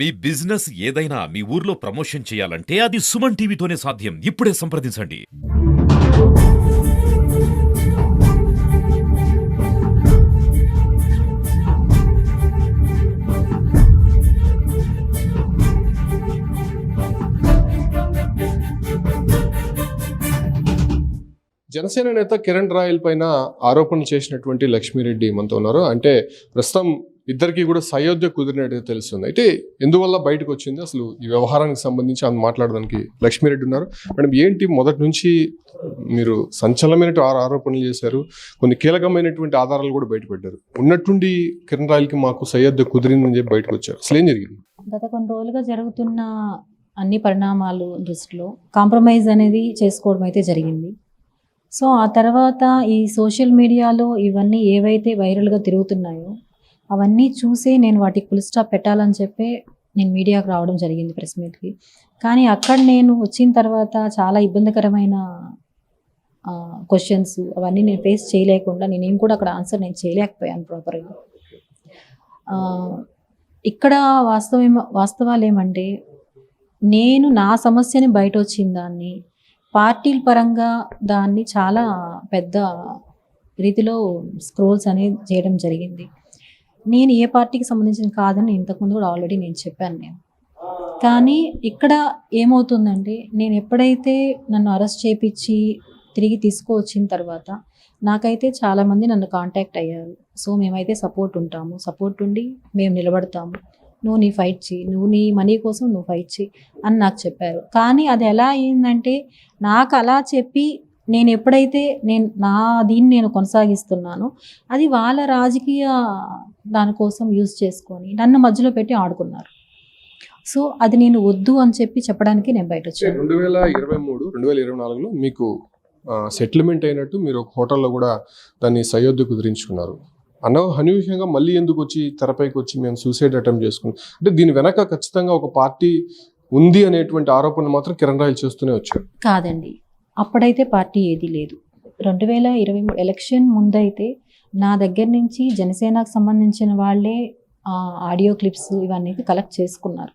మీ business ఏదైనా మీ ఊర్లో promotion చేయాలంటే అది సుమన్ టీవీతోనే సాధ్యం. ఇప్పుడే సంప్రదించండి. జనసేన నేత కిరణ్ రాయల్ పైన ఆరోపణలు చేసినటువంటి లక్ష్మీరెడ్డి మనతో ఉన్నారు. అంటే ప్రస్తుతం ఇద్దరికి కూడా సయోధ్య కుదిరినట్టు తెలుస్తుంది. అయితే ఎందువల్ల బయటకు వచ్చింది అసలు ఈ వ్యవహారానికి సంబంధించి ఆమె మాట్లాడడానికి లక్ష్మీరెడ్డి ఉన్నారు. మేడం, ఏంటి మొదటి నుంచి మీరు సంచలనమైన ఆరోపణలు చేశారు, కొన్ని కీలకమైనటువంటి ఆధారాలు కూడా బయటపెట్టారు. ఉన్నట్టుండి కిరణ్ రాయల్కి మాకు సయోధ్య కుదిరిందని చెప్పి బయటకు వచ్చారు. అసలు ఏం జరిగింది? గత కొన్ని రోజులుగా జరుగుతున్న అన్ని పరిణామాలు దృష్టిలో కాంప్రమైజ్ అనేది చేసుకోవడం అయితే జరిగింది. సో ఆ తర్వాత ఈ సోషల్ మీడియాలో ఇవన్నీ ఏవైతే వైరల్గా తిరుగుతున్నాయో అవన్నీ చూసి నేను వాటికి ఫుల్ స్టాప్ పెట్టాలని చెప్పి నేను మీడియాకు రావడం జరిగింది, ప్రెస్ మీట్కి. కానీ అక్కడ నేను వచ్చిన తర్వాత చాలా ఇబ్బందికరమైన క్వశ్చన్స్ అవన్నీ నేను ఫేస్ చేయలేకుండా నేనేం కూడా అక్కడ ఆన్సర్ నేను చేయలేకపోయాను ప్రాపర్గా. ఇక్కడ వాస్తవాలు ఏమంటే, నేను నా సమస్యని బయట వచ్చిన దాన్ని పార్టీల పరంగా దాన్ని చాలా పెద్ద రీతిలో స్క్రోల్స్ అనేది చేయడం జరిగింది. నేను ఏ పార్టీకి సంబంధించిన కాదని ఇంతకుముందు కూడా ఆల్రెడీ నేను చెప్పాను. కానీ ఇక్కడ ఏమవుతుందంటే, నేను ఎప్పుడైతే నన్ను అరెస్ట్ చేయించి తిరిగి తీసుకువచ్చిన తర్వాత నాకైతే చాలామంది నన్ను కాంటాక్ట్ అయ్యారు. సో మేమైతే సపోర్ట్ ఉండి మేము నిలబడతాము, నువ్వు నీ ఫైట్ చేయి, నువ్వు నీ మనీ కోసం నువ్వు ఫైట్ చేయి అని నాకు చెప్పారు. కానీ అది ఎలా అయిందంటే, నాకు అలా చెప్పి నేను ఎప్పుడైతే దీన్ని నేను కొనసాగిస్తున్నానో అది వాళ్ళ రాజకీయ దానికోసం యూజ్ చేసుకొని నన్ను మధ్యలో పెట్టి ఆడుకున్నారు. సో అది నేను వద్దు అని చెప్పడానికి నేను బయట వచ్చాను. 2023-2024లో మీకు సెటిల్మెంట్ అయినట్టు మీరు ఒక హోటల్లో కూడా దాన్ని సయోధ్య కుదిరించుకున్నారు. అనూహ్యంగా మళ్ళీ ఎందుకు వచ్చి తెరపైకి వచ్చి మేము సూసైడ్ అటెంప్ట్ చేసుకున్నాం అంటే దీని వెనక ఖచ్చితంగా ఒక పార్టీ ఉంది అనేటువంటి ఆరోపణ మాత్రం కిరణ్ రాయల్ చేస్తూనే వచ్చారు. కాదండి, అప్పుడైతే పార్టీ ఏది లేదు. 2023 ఎలక్షన్ ముందైతే నా దగ్గర నుంచి జనసేనకు సంబంధించిన వాళ్ళే ఆడియో క్లిప్స్ ఇవన్నీ కలెక్ట్ చేసుకున్నారు.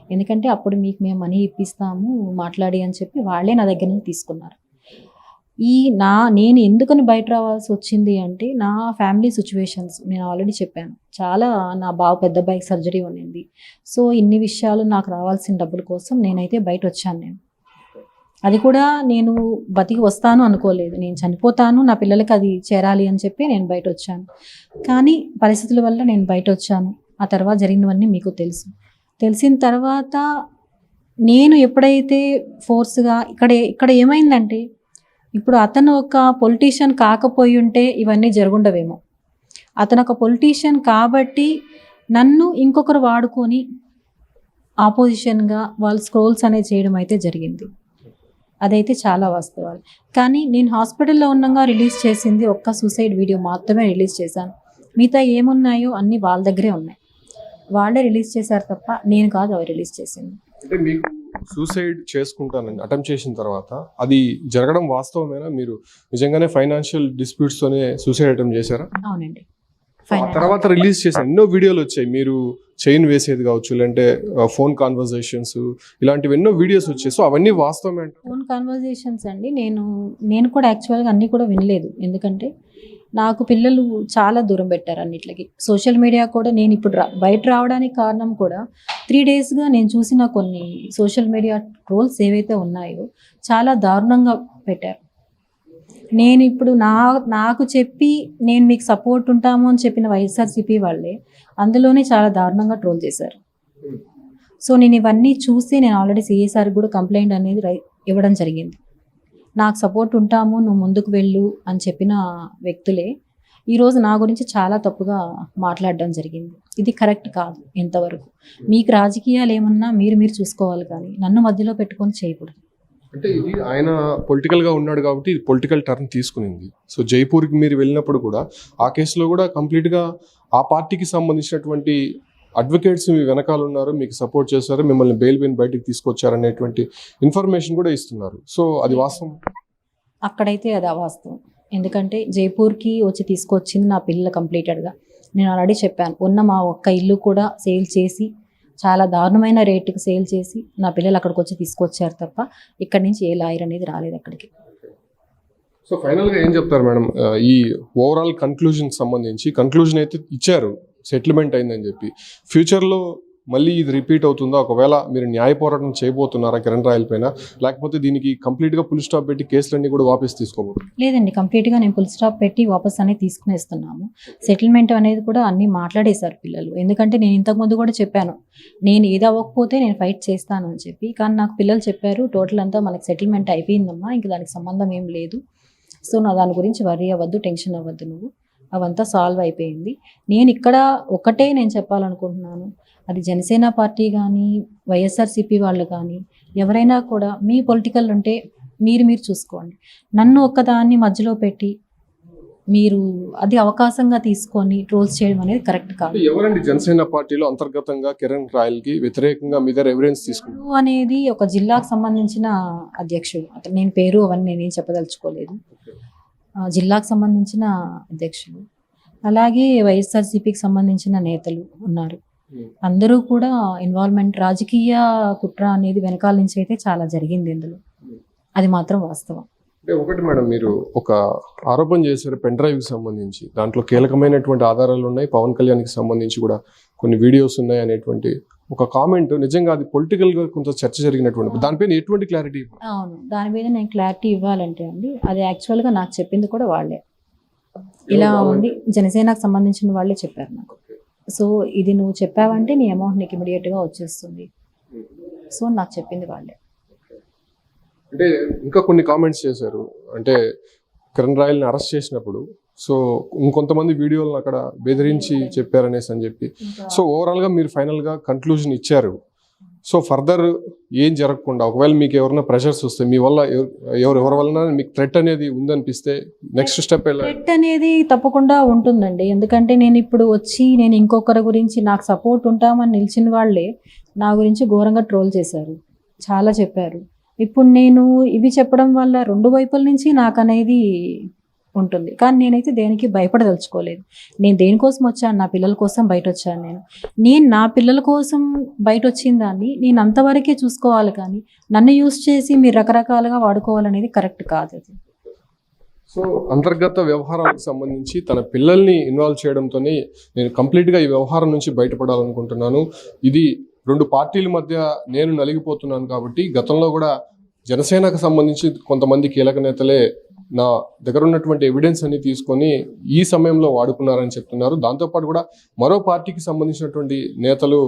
ఎందుకంటే అప్పుడు మీకు మేము మనీ ఇప్పిస్తాము మాట్లాడి అని చెప్పి వాళ్ళే నా దగ్గర నుంచి తీసుకున్నారు. నేను ఎందుకని బయట రావాల్సి వచ్చింది అంటే, నా ఫ్యామిలీ సిచ్యువేషన్స్ నేను ఆల్రెడీ చెప్పాను. చాలా నా పెద్ద అబ్బాయికి సర్జరీ ఉన్నింది. సో ఇన్ని విషయాలు నాకు రావాల్సిన డబ్బుల కోసం నేనైతే బయట వచ్చాను. అది కూడా నేను బతికి వస్తాను అనుకోలేదు. నేను చనిపోతాను, నా పిల్లలకి అది చేరాలి అని చెప్పి నేను బయట వచ్చాను. కానీ పరిస్థితుల వల్ల నేను బయట వచ్చాను. ఆ తర్వాత జరిగినవన్నీ మీకు తెలిసిన తర్వాత నేను ఎప్పుడైతే ఫోర్స్గా ఇక్కడ ఏమైందంటే, ఇప్పుడు అతను ఒక పొలిటీషియన్ కాకపోయి ఉంటే ఇవన్నీ జరుగుండవేమో. అతను ఒక పొలిటీషియన్ కాబట్టి నన్ను ఇంకొకరు వాడుకొని ఆపోజిషన్గా వాళ్ళు స్క్రోల్స్ అనేది చేయడం అయితే జరిగింది. అదైతే చాలా వాస్తవాలు. కానీ నేను హాస్పిటల్లో ఉండగా రిలీజ్ చేసింది ఒక్క సూసైడ్ వీడియో మాత్రమే రిలీజ్ చేశాను. మిగతా ఏమున్నాయో అన్నీ వాళ్ళ దగ్గరే ఉన్నాయి. వాళ్ళే రిలీజ్ చేశారు తప్ప నేను కాదు అవి రిలీజ్ చేసింది. అంటే మీకు సూసైడ్ చేసుకుంటానని అటెంప్ట్ చేసిన తర్వాత అది జరగడం వాస్తవమేనా? మీరు నిజంగానే ఫైనాన్షియల్ డిస్ప్యూట్స్ తోనే సూసైడ్ అటెంప్ట్ చేశారా? అవునండి. తర్వాత రిలీజ్ చేసిన ఎన్నో వీడియోలు వచ్చాయి. మీరు చైన్ వేసేది కావచ్చు, లేదంటే ఫోన్ కాన్వర్జేషన్స్, ఇలాంటివి ఎన్నో వీడియోస్ వచ్చాయి. సో అవన్నీ వాస్తవమే అంట. ఫోన్ కాన్వర్జేషన్స్ అండి, నేను కూడా యాక్చువల్గా అన్నీ కూడా వినలేదు. ఎందుకంటే నాకు పిల్లలు చాలా దూరం పెట్టారు అన్నిట్లకి. సోషల్ మీడియా కూడా నేను ఇప్పుడు బయట రావడానికి కారణం కూడా 3 డేస్గా నేను చూసిన కొన్ని సోషల్ మీడియా ట్రోల్స్ ఏవైతే ఉన్నాయో చాలా దారుణంగా పెట్టారు. నేను ఇప్పుడు నాకు చెప్పి నేను మీకు సపోర్ట్ ఉంటాము అని చెప్పిన వైఎస్ఆర్సీపీ వాళ్ళే అందులోనే చాలా దారుణంగా ట్రోల్ చేశారు. సో నేను ఇవన్నీ చూసి నేను ఆల్రెడీ సిఎస్ఆర్ కూడా కంప్లైంట్ అనేది ఇవ్వడం జరిగింది. నాకు సపోర్ట్ ఉంటాము, నువ్వు ముందుకు వెళ్ళు అని చెప్పిన వ్యక్తులే ఈరోజు నా గురించి చాలా తప్పుగా మాట్లాడడం జరిగింది. ఇది కరెక్ట్ కాదు. ఎంతవరకు మీకు రాజకీయాలు ఏమన్నా మీరు చూసుకోవాలి, కానీ నన్ను మధ్యలో పెట్టుకొని చేయకూడదు. అంటే ఇది ఆయన పొలిటికల్గా ఉన్నాడు కాబట్టి ఇది పొలిటికల్ టర్న్ తీసుకునింది. సో జైపూర్కి మీరు వెళ్ళినప్పుడు కూడా ఆ కేసులో కూడా కంప్లీట్గా ఆ పార్టీకి సంబంధించినటువంటి అడ్వకేట్స్ మీ వెనకాల ఉన్నారు, మీకు సపోర్ట్ చేస్తారు, మిమ్మల్ని బెయిల్ పైన బయటకు తీసుకొచ్చారనేటువంటి ఇన్ఫర్మేషన్ కూడా ఇస్తున్నారు. సో అది వాస్తవం? అక్కడైతే అది అవాస్తవం. ఎందుకంటే జైపూర్కి వచ్చి తీసుకొచ్చింది నా పిల్లలు కంప్లీటెడ్గా. నేను ఆల్రెడీ చెప్పాను, ఉన్న మా ఒక్క ఇల్లు కూడా సేల్ చేసి చాలా దారుణమైన రేటుకి సేల్ చేసి నా పిల్లలు అక్కడికి వచ్చి తీసుకొచ్చారు తప్ప ఇక్కడి నుంచి ఏ లాయర్ అనేది రాలేదు అక్కడికి. సో ఫైనల్గా ఏం చెప్తారు మేడం, ఈ ఓవరాల్ కన్క్లూజన్ సంబంధించి కన్క్లూజన్ అయితే ఇచ్చారు, సెటిల్మెంట్ అయిందని చెప్పి. ఫ్యూచర్లో మళ్ళీ ఇది రిపీట్ అవుతుందా? ఒకవేళ మీరు న్యాయ పోరాటం చేయబోతున్నారా కిరణ్ రాయల్ పైన, లేకపోతే దీనికి కంప్లీట్గా ఫుల్ స్టాప్ పెట్టి కేసులన్నీ కూడా వాపస్ తీసుకోబోతున్నారు? లేదండి, కంప్లీట్గా నేను ఫుల్ స్టాప్ పెట్టి వాపస్ అనేది తీసుకునేస్తున్నాము. సెటిల్మెంట్ అనేది కూడా అన్నీ మాట్లాడేశారు పిల్లలు. ఎందుకంటే నేను ఇంతకుముందు కూడా చెప్పాను, నేను ఏది అవ్వకపోతే నేను ఫైట్ చేస్తాను అని చెప్పి. కానీ నాకు పిల్లలు చెప్పారు, టోటల్ అంతా మనకి సెటిల్మెంట్ అయిపోయిందమ్మా, ఇంక దానికి సంబంధం ఏం లేదు, సో నా దాని గురించి వర్రీ అవ్వద్దు, టెన్షన్ అవ్వద్దు, నువ్వు అవంతా సాల్వ్ అయిపోయింది. నేను ఇక్కడ ఒకటే నేను చెప్పాలనుకుంటున్నాను, అది జనసేన పార్టీ కానీ వైఎస్ఆర్సీపీ వాళ్ళు కానీ ఎవరైనా కూడా మీ పొలిటికల్ ఉంటే మీరు చూసుకోండి. నన్ను ఒక్కదాన్ని మధ్యలో పెట్టి మీరు అది అవకాశంగా తీసుకొని ట్రోల్స్ చేయడం అనేది కరెక్ట్ కాదు. ఎవరండి జనసేన పార్టీలో అంతర్గతంగా కిరణ్ రాయల్ కి వ్యతిరేకంగా మీ దగ్గర ఎవిడెన్స్ తీసుకున్నారు అనేది ఒక జిల్లాకు సంబంధించిన అధ్యక్షుడు, అతను నేను పేరు అవన్నీ నేనేం చెప్పదలుచుకోలేదు, జిల్లాకు సంబంధించిన అధ్యక్షులు, అలాగే వైఎస్ఆర్సీపీకి సంబంధించిన నేతలు ఉన్నారు. అందరూ కూడా ఇన్వాల్వ్మెంట్, రాజకీయ కుట్ర అనేది వెనకాల నుంచి అయితే చాలా జరిగింది ఇందులో, అది మాత్రం వాస్తవం. అంటే ఒకటి మేడం, మీరు ఒక ఆరోపణ చేశారు పెన్ డ్రైవ్కి సంబంధించి, దాంట్లో కీలకమైనటువంటి ఆధారాలు ఉన్నాయి, పవన్ కళ్యాణ్కి సంబంధించి కూడా కొన్ని వీడియోస్ ఉన్నాయి అనేటువంటి ఒక కామెంట్, నిజంగా అది పొలిటికల్గా కొంత చర్చ జరిగినటువంటి, దానిపైన ఎటువంటి క్లారిటీ? అవును, దాని మీద నేను క్లారిటీ ఇవ్వాలంటే అండి, అది యాక్చువల్గా నాకు చెప్పింది కూడా వాళ్ళే, ఇలా ఉంది, జనసేనకు సంబంధించిన వాళ్ళే చెప్పారు నాకు. సో ఇది నువ్వు చెప్పావంటే నీ అమౌంట్ నీకు ఇమీడియట్గా వచ్చేస్తుంది, సో నాకు చెప్పింది వాళ్ళే. అంటే ఇంకా కొన్ని కామెంట్స్ చేశారు, అంటే కిరణ్ రాయల్ని అరెస్ట్ చేసినప్పుడు సో ఇంకొంతమంది వీడియోలను అక్కడ బెదిరించి చెప్పారనేసి అని చెప్పి, సో ఓవరాల్గా మీరు ఫైనల్గా కన్క్లూజన్ ఇచ్చారు. సో ఫర్దర్ ఏం జరగకుండా, ఒకవేళ మీకు ఎవరైనా ప్రెషర్స్ వస్తే మీ వల్ల ఎవరి వలన మీకు థ్రెట్ అనేది ఉందనిపిస్తే నెక్స్ట్ స్టెప్ థ్రెట్ అనేది తప్పకుండా ఉంటుందండి. ఎందుకంటే నేను ఇప్పుడు వచ్చి నేను ఇంకొకరి గురించి నాకు సపోర్ట్ ఉంటామని నిలిచిన వాళ్ళే నా గురించి ఘోరంగా ట్రోల్ చేశారు, చాలా చెప్పారు. ఇప్పుడు నేను ఇవి చెప్పడం వల్ల రెండు వైపుల నుంచి నాకు అనేది ఉంటుంది, కానీ నేనైతే దేనికి భయపడదలుచుకోలేదు. నేను దేనికోసం వచ్చాను, నా పిల్లల కోసం బయట వచ్చాను. నేను నా పిల్లల కోసం బయట వచ్చిన దాన్ని నేను అంతవరకే చూసుకోవాలి, కానీ నన్ను యూజ్ చేసి మీరు రకరకాలుగా వాడుకోవాలనేది కరెక్ట్ కాదు. అది సో అంతర్గత వ్యవహారాలకు సంబంధించి తన పిల్లల్ని ఇన్వాల్వ్ చేయడంతోనే నేను కంప్లీట్గా ఈ వ్యవహారం నుంచి బయటపడాలనుకుంటున్నాను, ఇది రెండు పార్టీల మధ్య నేను నలిగిపోతున్నాను కాబట్టి, గతంలో కూడా జనసేనకు సంబంధించి కొంతమంది కీలక నేతలే నా దగ్గర ఉన్నటువంటి ఎవిడెన్స్ అన్ని తీసుకొని ఈ సమయంలో వాడుకున్నారని చెప్తున్నారు. దాంతోపాటు కూడా మరో పార్టీకి సంబంధించినటువంటి నేతలు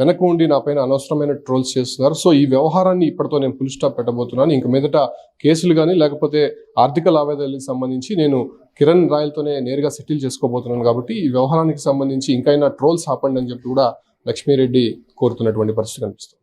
వెనక ఉండి నా పైన అనవసరమైన ట్రోల్స్ చేస్తున్నారు. సో ఈ వ్యవహారాన్ని ఇప్పటితో నేను ఫుల్ స్టాప్ పెట్టబోతున్నాను. ఇంక మీదట కేసులు కానీ లేకపోతే ఆర్థిక లావాదేవీలకు సంబంధించి నేను కిరణ్ రాయల్తోనే నేరుగా సెటిల్ చేసుకోబోతున్నాను కాబట్టి ఈ వ్యవహారానికి సంబంధించి ఇంకైనా ట్రోల్స్ ఆపండి అని చెప్పి కూడా లక్ష్మీరెడ్డి కోరుతున్నటువంటి పరిస్థితి కనిపిస్తుంది.